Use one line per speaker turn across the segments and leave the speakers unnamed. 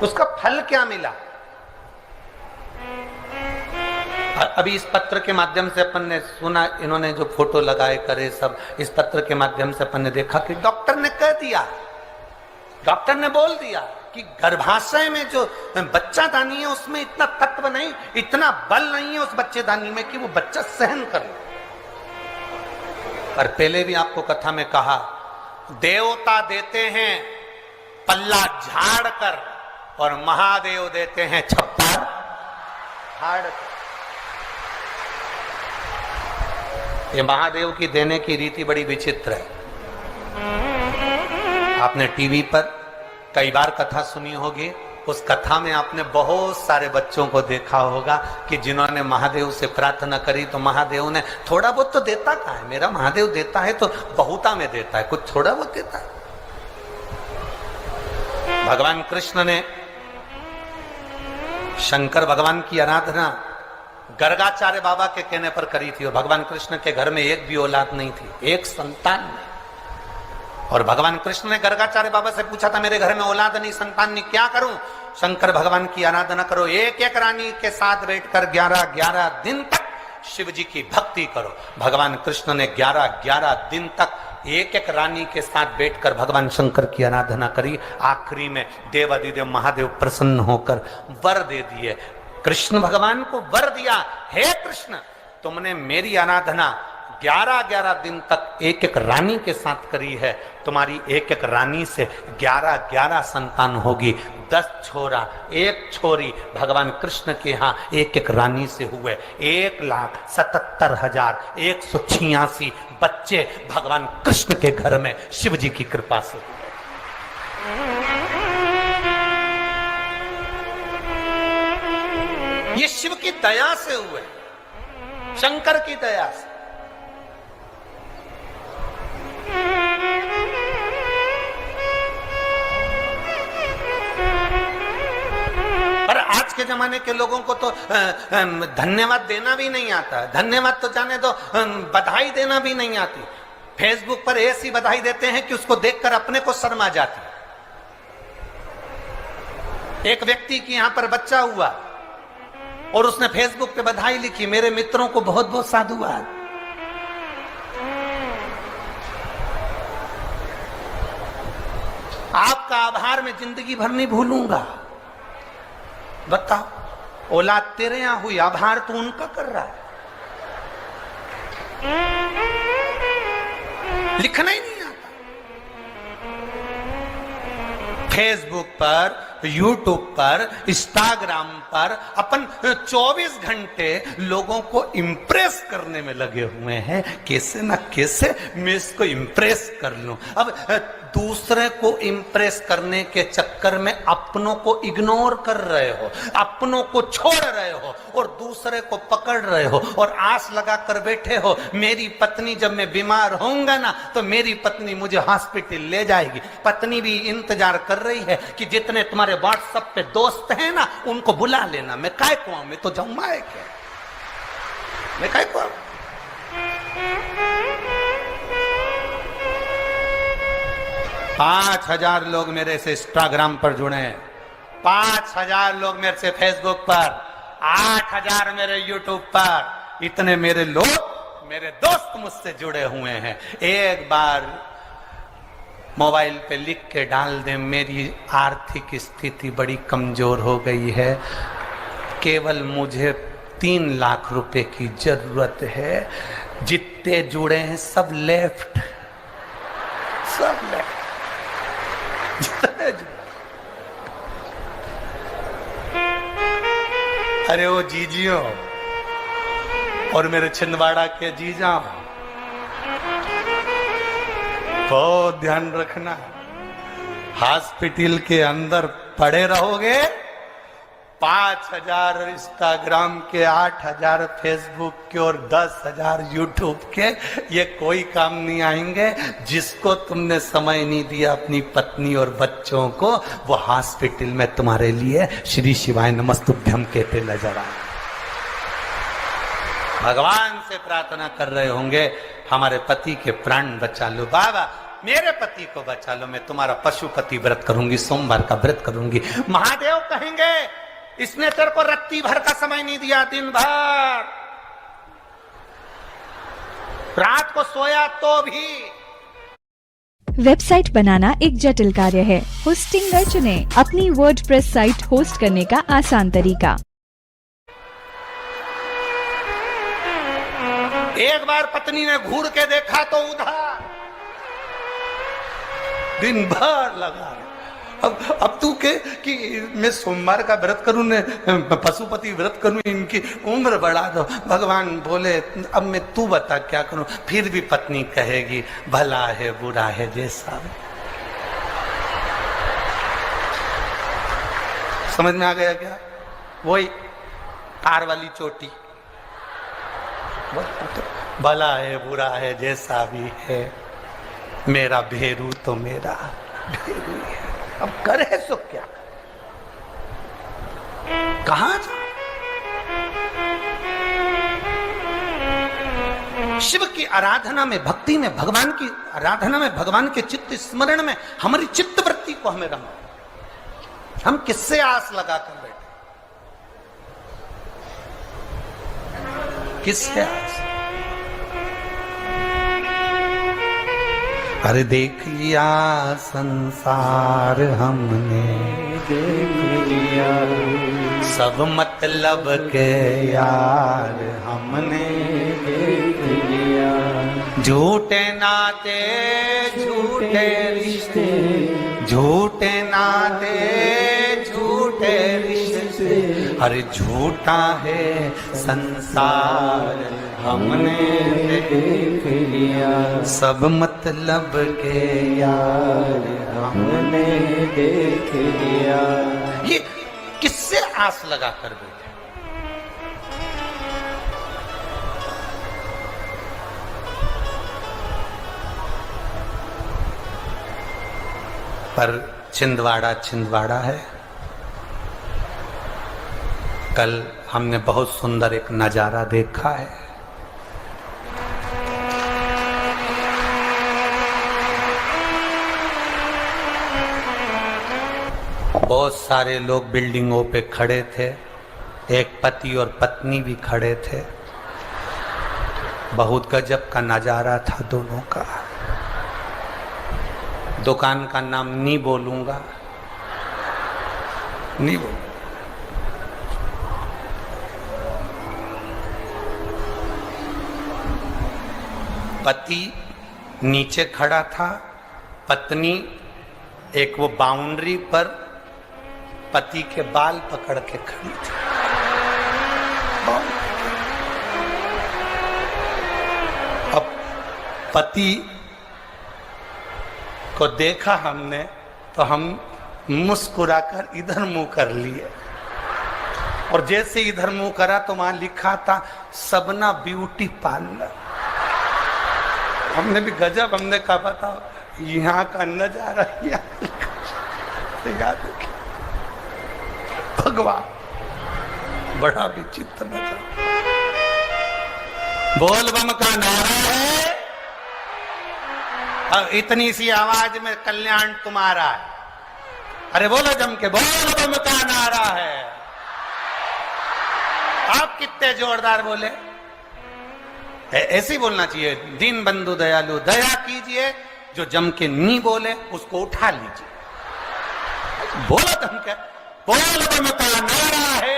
उसका फल क्या मिला? अभी इस पत्र के माध्यम से अपन ने सुना, इन्होंने जो फोटो लगाए करे सब, इस पत्र के माध्यम से अपन ने देखा कि डॉक्टर ने कह दिया, डॉक्टर ने बोल दिया कि गर्भाशय में जो बच्चादानी है उसमें इतना तत्व नहीं, इतना बल नहीं है उस बच्चेदानी में कि वो बच्चा सहन कर ले। पर पहले भी आपको कथा में कहा, देवता देते हैं पल्ला झाड़ कर और महादेव देते हैं छप्पर फाड़ कर। ये महादेव की देने की रीति बड़ी विचित्र है। आपने टीवी पर कई बार कथा सुनी होगी, उस कथा में आपने बहुत सारे बच्चों को देखा होगा कि जिन्होंने महादेव से प्रार्थना करी तो महादेव ने थोड़ा बहुत तो देता कहाँ है, मेरा महादेव देता है तो बहुता में देता है, कुछ थोड़ा बहुत देता है। भगवान कृष्ण ने शंकर भगवान की आराधना गर्गाचार्य बाबा के कहने पर करी थी और भगवान कृष्ण के घर में एक भी औलाद नहीं थी, एक संतान नहीं। और भगवान कृष्ण ने गर्गाचार्य बाबा से पूछा था, मेरे घर में औलाद नहीं, संतान नहीं, क्या करूं? शंकर भगवान की आराधना करो, एक एक रानी के साथ बैठकर 11-11 दिन तक शिव जी की भक्ति करो। भगवान कृष्ण ने 11-11 दिन तक एक एक रानी के साथ बैठकर भगवान शंकर की आराधना करी। आखिरी में देवादिदेव महादेव प्रसन्न होकर वर दे दिए। कृष्ण भगवान को वर दिया, हे कृष्ण तुमने मेरी आराधना 11-11 दिन तक एक एक रानी के साथ करी है, तुम्हारी एक एक रानी से 11-11 संतान होगी। 10 छोरा 1 छोरी भगवान कृष्ण के यहाँ एक एक रानी से हुए। 1,77,186 बच्चे भगवान कृष्ण के घर में शिव जी की कृपा से हुए। ये शिव की दया से हुए, शंकर की दया से। पर आज के जमाने के लोगों को तो धन्यवाद देना भी नहीं आता, धन्यवाद तो जाने दो, बधाई देना भी नहीं आती। फेसबुक पर ऐसी बधाई देते हैं कि उसको देखकर अपने को शर्म आ जाती। एक व्यक्ति की यहां पर बच्चा हुआ और उसने फेसबुक पे बधाई लिखी, मेरे मित्रों को बहुत बहुत साधुवाद। आपका आभार मैं जिंदगी भर नहीं भूलूंगा। बताओ, औलाद तेरे यहां हुई, आभार तू उनका कर रहा है। लिखना ही नहीं आता। फेसबुक पर, यूट्यूब पर, इंस्टाग्राम पर अपन 24 घंटे लोगों को इंप्रेस करने में लगे हुए हैं। कैसे ना कैसे मैं इसको इंप्रेस कर लूं। अब दूसरे को इंप्रेस करने के चक्कर में अपनों को इग्नोर कर रहे हो, अपनों को छोड़ रहे हो और दूसरे को पकड़ रहे हो और आस लगा कर बैठे हो, मेरी पत्नी जब मैं बीमार होऊंगा ना तो मेरी पत्नी मुझे हॉस्पिटल ले जाएगी। पत्नी भी इंतजार कर रही है कि जितने तुम्हारे व्हाट्सएप पे दोस्त हैं ना उनको बुला लेना। मैं काय को आऊं, मैं तो जाऊंगा क्या, मैं काय को आऊं। 5,000 लोग मेरे से इंस्टाग्राम पर जुड़े हैं, 5,000 लोग मेरे से फेसबुक पर, 8,000 मेरे यूट्यूब पर। इतने मेरे लोग, मेरे दोस्त मुझसे जुड़े हुए हैं। एक बार मोबाइल पे लिख के डाल दें, मेरी आर्थिक स्थिति बड़ी कमजोर हो गई है, केवल मुझे 3 लाख रुपए की जरूरत है। जितने जुड़े हैं सब लेफ्ट, सब लेफ्ट। अरे वो जीजियों और मेरे छिंदवाड़ा के जीजा, बहुत ध्यान रखना, हॉस्पिटल के अंदर पड़े रहोगे। 5,000 इंस्टाग्राम के, 8,000 फेसबुक के और 10,000 यूट्यूब के, ये कोई काम नहीं आएंगे। जिसको तुमने समय नहीं दिया अपनी पत्नी और बच्चों को, वो हॉस्पिटल में तुम्हारे लिए श्री शिवाय नमस्तुभ्यम कहते नजर आए। भगवान से प्रार्थना कर रहे होंगे, हमारे पति के प्राण बचा लो बाबा, मेरे पति को बचा लो, मैं तुम्हारा पशुपति व्रत करूंगी, सोमवार का व्रत करूंगी। महादेव कहेंगे इसने तेरे को रत्ती भर का समय नहीं दिया, दिन भर रात को सोया तो भी।
वेबसाइट बनाना एक जटिल कार्य है। होस्टिंगर चुनें अपनी वर्डप्रेस साइट होस्ट करने का आसान तरीका।
एक बार पत्नी ने घूर के देखा तो उधर, दिन भर लगा। अब तू के कि मैं सोमवार का व्रत करूं ने पशुपति व्रत करूं, इनकी उम्र बढ़ा दो। भगवान बोले अब मैं तू बता क्या करूं। फिर भी पत्नी कहेगी भला है बुरा है जैसा। समझ में आ गया क्या? वही तार वाली चोटी, भला है बुरा है जैसा भी है, मेरा भेरू तो मेरा भेरू है। अब करे सो क्या, कहां जा? शिव की आराधना में, भक्ति में, भगवान की आराधना में, भगवान के चित्त स्मरण में हमारी चित्त वृत्ति को हमें रंगा। हम किससे आस लगा कर बैठे? किससे आस? अरे देख लिया संसार हमने, देख लिया सब मतलब के यार हमने, देख लिया झूठे नाते झूठे रिश्ते, झूठे नाते झूठे रिश्ते, अरे झूठा है संसार हमने देख लिया, सब मतलब के यार हमने देख लिया। ये किससे आस लगा कर बैठे? पर छिंदवाड़ा छिंदवाड़ा है। कल हमने बहुत सुंदर एक नजारा देखा है। बहुत सारे लोग बिल्डिंगों पे खड़े थे, एक पति और पत्नी भी खड़े थे। बहुत गजब का नजारा था दोनों का। दुकान का नाम नहीं बोलूंगा, नहीं बोलूंगा। पति नीचे खड़ा था, पत्नी एक वो बाउंड्री पर पति के बाल पकड़ के खड़ी थी। अब पति को देखा हमने तो हम मुस्कुराकर इधर मुंह कर लिए, और जैसे इधर मुंह करा तो वहां लिखा था सबना ब्यूटी पार्लर। हमने भी गजब, हमने कहा बताओ यहाँ का नजारा याद रखिए। भगवान बड़ा विचित्र नजारा। बोल बम का नारा है, अब इतनी सी आवाज में कल्याण तुम्हारा है। अरे बोलो जम के, बोल बम का नारा है। आप कितने जोरदार बोले। ऐसे ही बोलना चाहिए। दीन बंधु दयालु, दया कीजिए। जो जम के नहीं बोले उसको उठा लीजिए। बोलो जम के, बोल बम का नारा है।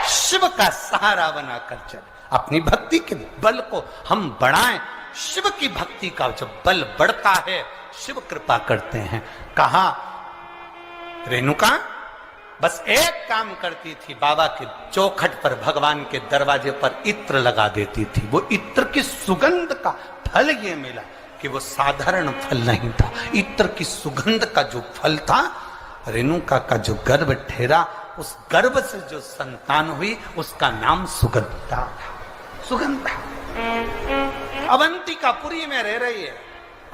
शिव का सहारा बनाकर चले, अपनी भक्ति के बल को हम बढ़ाएं। शिव की भक्ति का जब बल बढ़ता है, शिव कृपा करते हैं। कहा रेणुका बस एक काम करती थी, बाबा के चौखट पर, भगवान के दरवाजे पर इत्र लगा देती थी। वो इत्र की सुगंध का फल ये मिला कि वो साधारण फल नहीं था। इत्र की सुगंध का जो फल था, रेणुका का जो गर्भ ठहरा, उस गर्भ से जो संतान हुई उसका नाम सुगंधा था। सुगंधा अवंतिकापुरी में रह रही है।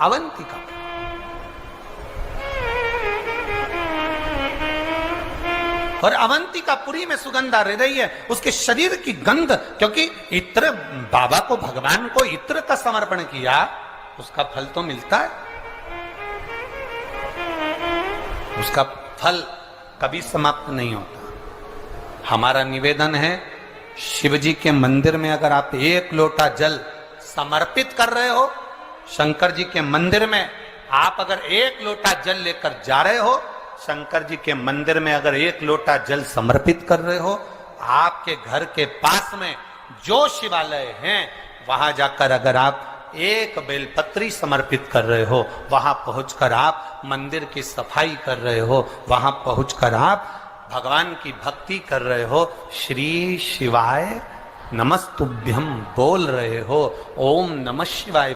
अवंतिकापुरी और अवंतिकापुरी में सुगंधा रह रही है। उसके शरीर की गंध, क्योंकि इत्र, बाबा को, भगवान को इत्र का समर्पण किया उसका फल तो मिलता है, उसका फल कभी समाप्त नहीं होता। हमारा निवेदन है, शिव जी के मंदिर में अगर आप एक लोटा जल समर्पित कर रहे हो, शंकर जी के मंदिर में आप अगर एक लोटा जल लेकर जा रहे हो, शंकर जी के मंदिर में अगर एक लोटा जल समर्पित कर रहे हो, आपके घर के पास में जो शिवालय हैं वहां जाकर अगर आप एक बेलपत्री समर्पित कर रहे हो, वहां पहुंचकर आप मंदिर की सफाई कर रहे हो, वहां पहुंचकर आप भगवान की भक्ति कर रहे हो, श्री शिवाय नमस्तुभ्यम बोल रहे हो, ओम नमः शिवाय